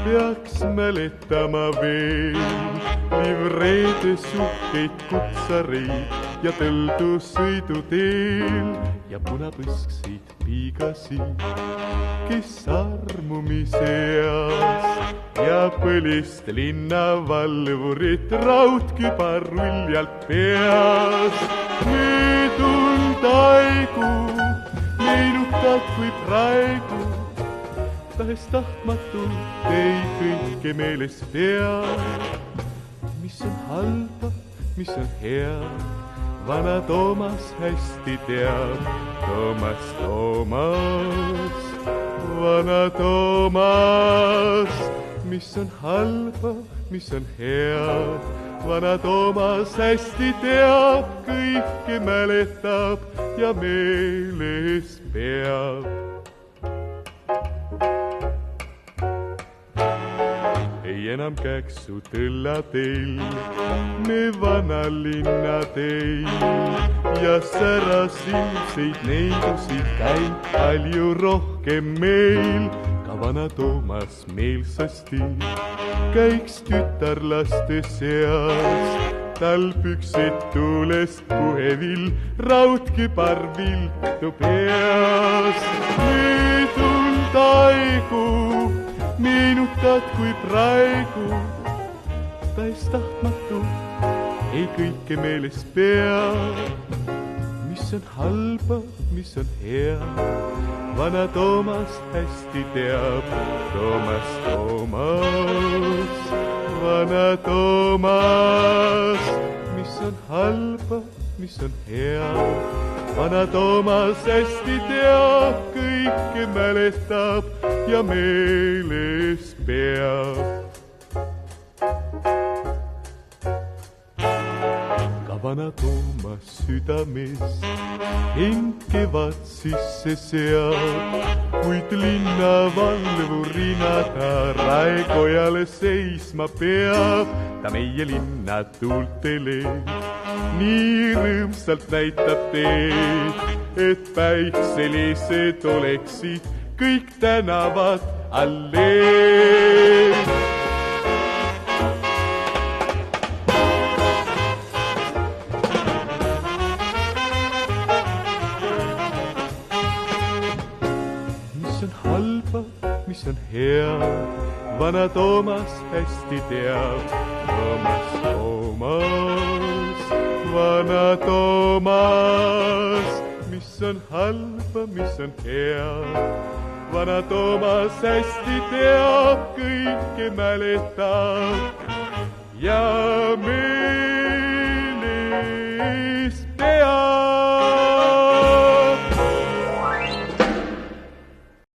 peaks mäletama veel livreede suhkeid kutsareid ja tõldu sõiduteel ja punapõskseid piigasid, kes armumise eas ja põlist linnavalvurit raudkübar uljalt peas. Möödunud aigu meenutad kui praegu, tahes tahtmatult ei kõike meeles pea. Mis on halba, mis on hea, vana Toomas hästi teab. Toomas, Toomas, vana Toomas, mis on halba, mis on hea, vana Toomas hästi teab, kõike mäletab ja meeles peab. Ei enam käksu tõlladel, me vanalinna teil ja särasilmseid neidusid käib palju rohkem meil. Ka vana Toomas meelsasti käiks tütarlaste seas, tal püksid tuulest puhevill, raudkübar viltu peas. Möödunud aigu meenutad kui praegu, tahes tahtmatult ei kõike meeles pea. Mis on halba, mis on hea, vana Toomas hästi teab. Toomas, Toomas, vana Toomas, mis on halba, mis on hea, vana Toomas hästi teab, kõike mäletab ja meeles peab. Ka vana Toomas südames hing kevad sisse seab, kuid linnavalvurina ta Raekojale seisma peab. Ta meie linna tuultele nii rõõmsalt näitab teed, et päikselised oleksid kõik tänavad alleed. Mis on halba, mis on hea, vana Toomas hästi teab. Toomas, Toomas, vana Toomas, mis on halba, mis on hea, vana Toomas hästi teab, kõike mäletab ja meeles.